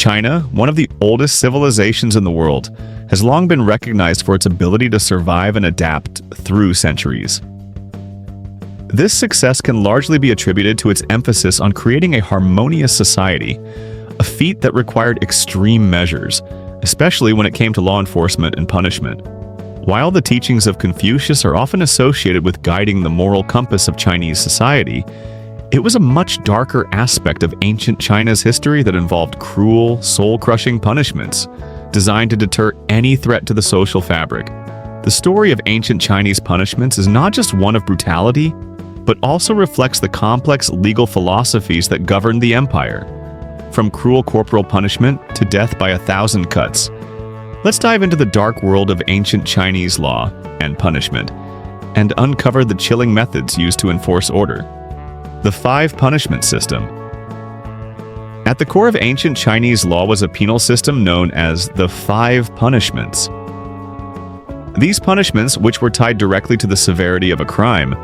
China, one of the oldest civilizations in the world, has long been recognized for its ability to survive and adapt through centuries. This success can largely be attributed to its emphasis on creating a harmonious society, a feat that required extreme measures, especially when it came to law enforcement and punishment. While the teachings of Confucius are often associated with guiding the moral compass of Chinese society, it was a much darker aspect of ancient China's history that involved cruel, soul-crushing punishments designed to deter any threat to the social fabric. The story of ancient Chinese punishments is not just one of brutality, but also reflects the complex legal philosophies that governed the empire, from cruel corporal punishment to death by 1,000 cuts. Let's dive into the dark world of ancient Chinese law and punishment, and uncover the chilling methods used to enforce order. The 5 punishment system. At the core of ancient Chinese law was a penal system known as the 5 punishments. These punishments, which were tied directly to the severity of a crime,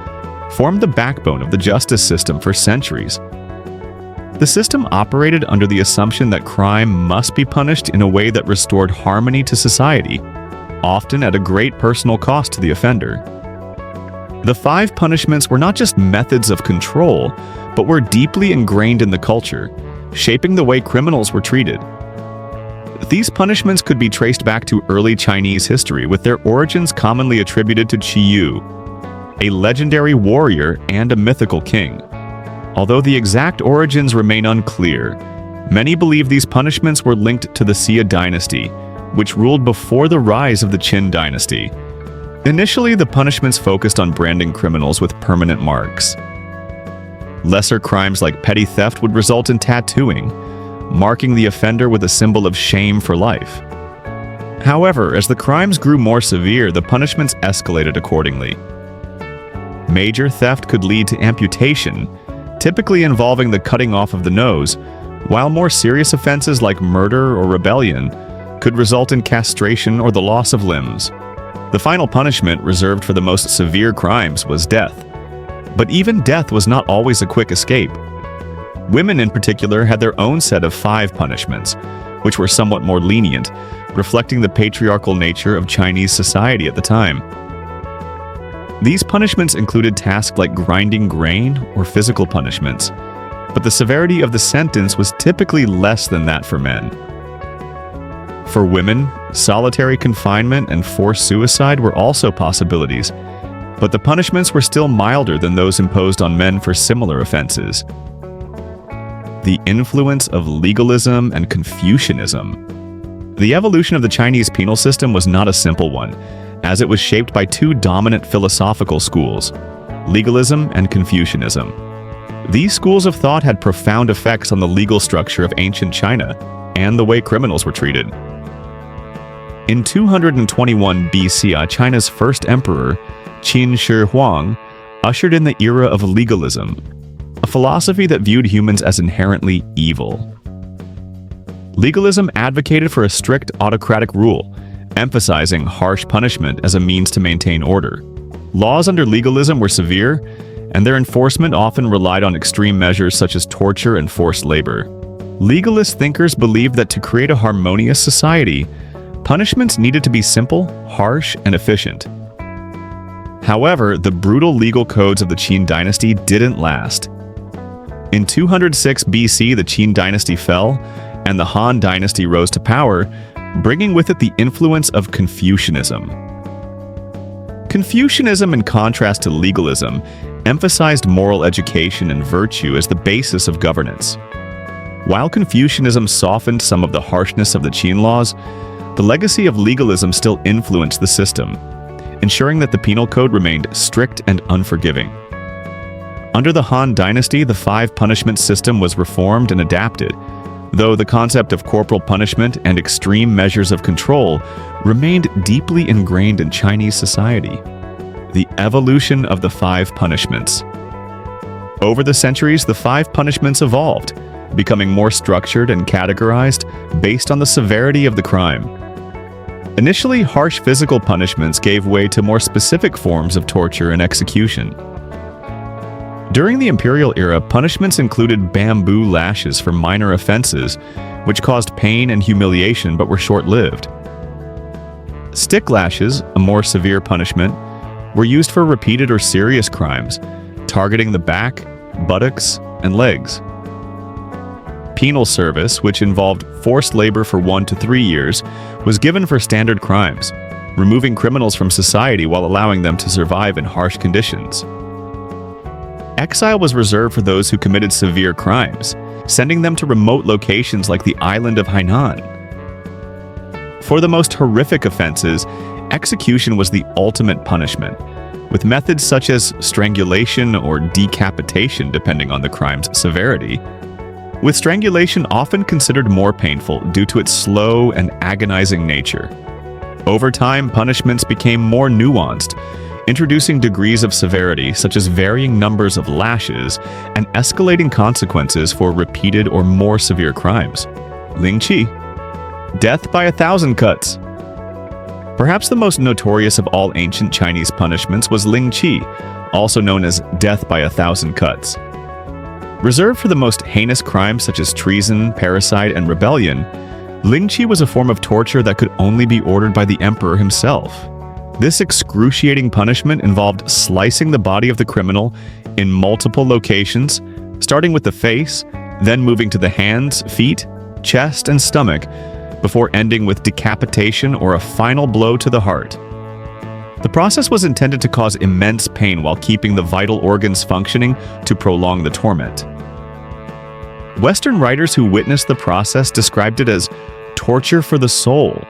formed the backbone of the justice system for centuries. The system operated under the assumption that crime must be punished in a way that restored harmony to society, often at a great personal cost to the offender. The 5 punishments were not just methods of control, but were deeply ingrained in the culture, shaping the way criminals were treated. These punishments could be traced back to early Chinese history, with their origins commonly attributed to Qi Yu, a legendary warrior and a mythical king. Although the exact origins remain unclear, many believe these punishments were linked to the Xia dynasty, which ruled before the rise of the Qin dynasty. Initially, the punishments focused on branding criminals with permanent marks. Lesser crimes like petty theft would result in tattooing, marking the offender with a symbol of shame for life. However, as the crimes grew more severe, the punishments escalated accordingly. Major theft could lead to amputation, typically involving the cutting off of the nose, while more serious offenses like murder or rebellion could result in castration or the loss of limbs. The final punishment, reserved for the most severe crimes, was death. But even death was not always a quick escape. Women in particular had their own set of 5 punishments, which were somewhat more lenient, reflecting the patriarchal nature of Chinese society at the time. These punishments included tasks like grinding grain or physical punishments, but the severity of the sentence was typically less than that for men. For women, solitary confinement and forced suicide were also possibilities, but the punishments were still milder than those imposed on men for similar offenses. The influence of legalism and Confucianism. The evolution of the Chinese penal system was not a simple one, as it was shaped by 2 dominant philosophical schools, legalism and Confucianism. These schools of thought had profound effects on the legal structure of ancient China and the way criminals were treated. In 221 BC, China's first emperor, Qin Shi Huang, ushered in the era of legalism, a philosophy that viewed humans as inherently evil. Legalism advocated for a strict autocratic rule, emphasizing harsh punishment as a means to maintain order. Laws under legalism were severe, and their enforcement often relied on extreme measures such as torture and forced labor. Legalist thinkers believed that to create a harmonious society, punishments needed to be simple, harsh, and efficient. However, the brutal legal codes of the Qin dynasty didn't last. In 206 BC, the Qin dynasty fell, and the Han dynasty rose to power, bringing with it the influence of Confucianism. Confucianism, in contrast to legalism, emphasized moral education and virtue as the basis of governance. While Confucianism softened some of the harshness of the Qin laws, the legacy of legalism still influenced the system, ensuring that the penal code remained strict and unforgiving. Under the Han dynasty, the 5 punishment system was reformed and adapted, though the concept of corporal punishment and extreme measures of control remained deeply ingrained in Chinese society. The evolution of the 5 punishments. Over the centuries, the 5 punishments evolved, becoming more structured and categorized based on the severity of the crime. Initially, harsh physical punishments gave way to more specific forms of torture and execution. During the imperial era, punishments included bamboo lashes for minor offenses, which caused pain and humiliation but were short-lived. Stick lashes, a more severe punishment, were used for repeated or serious crimes, targeting the back, buttocks, and legs. Penal service, which involved forced labor for 1 to 3 years, was given for standard crimes, removing criminals from society while allowing them to survive in harsh conditions. Exile was reserved for those who committed severe crimes, sending them to remote locations like the island of Hainan. For the most horrific offenses, execution was the ultimate punishment, with methods such as strangulation or decapitation depending on the crime's severity, with strangulation often considered more painful due to its slow and agonizing nature. Over time, punishments became more nuanced, introducing degrees of severity such as varying numbers of lashes and escalating consequences for repeated or more severe crimes. Lingchi, death by 1,000 cuts. Perhaps the most notorious of all ancient Chinese punishments was Lingchi, also known as death by 1,000 cuts. Reserved for the most heinous crimes such as treason, parricide, and rebellion, Lingchi was a form of torture that could only be ordered by the emperor himself. This excruciating punishment involved slicing the body of the criminal in multiple locations, starting with the face, then moving to the hands, feet, chest, and stomach, before ending with decapitation or a final blow to the heart. The process was intended to cause immense pain while keeping the vital organs functioning to prolong the torment. Western writers who witnessed the process described it as torture for the soul,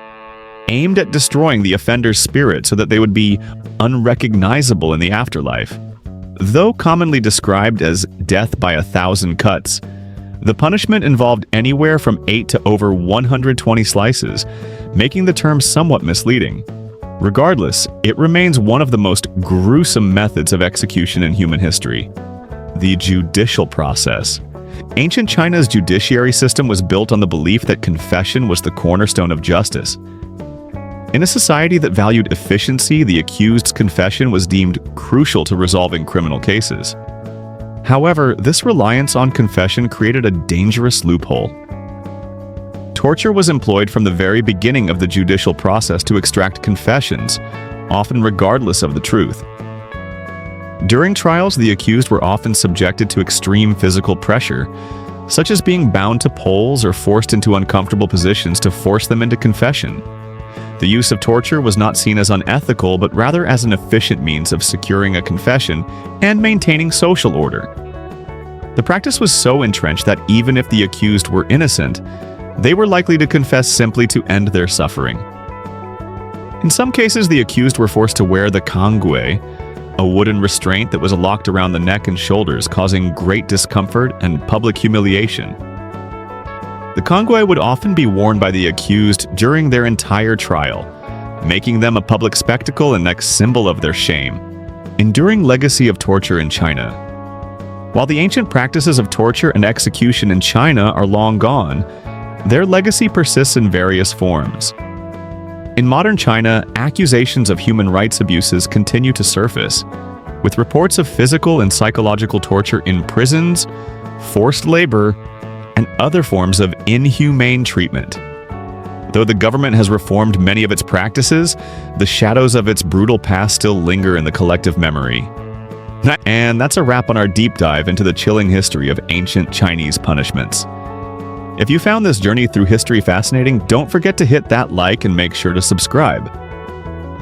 aimed at destroying the offender's spirit so that they would be unrecognizable in the afterlife. Though commonly described as death by 1,000 cuts, the punishment involved anywhere from 8 to over 120 slices, making the term somewhat misleading. Regardless, it remains one of the most gruesome methods of execution in human history. The judicial process. Ancient China's judiciary system was built on the belief that confession was the cornerstone of justice. In a society that valued efficiency, the accused's confession was deemed crucial to resolving criminal cases. However, this reliance on confession created a dangerous loophole. Torture was employed from the very beginning of the judicial process to extract confessions, often regardless of the truth. During trials, the accused were often subjected to extreme physical pressure, such as being bound to poles or forced into uncomfortable positions to force them into confession. The use of torture was not seen as unethical, but rather as an efficient means of securing a confession and maintaining social order. The practice was so entrenched that even if the accused were innocent, they were likely to confess simply to end their suffering. In some cases, the accused were forced to wear the kangui, a wooden restraint that was locked around the neck and shoulders, causing great discomfort and public humiliation. The kangui would often be worn by the accused during their entire trial, making them a public spectacle and next symbol of their shame. Enduring legacy of torture in China. While the ancient practices of torture and execution in China are long gone, their legacy persists in various forms. In modern China, accusations of human rights abuses continue to surface, with reports of physical and psychological torture in prisons, forced labor, and other forms of inhumane treatment. Though the government has reformed many of its practices, the shadows of its brutal past still linger in the collective memory. And that's a wrap on our deep dive into the chilling history of ancient Chinese punishments. If you found this journey through history fascinating, don't forget to hit that like and make sure to subscribe.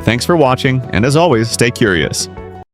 Thanks for watching, and as always, stay curious.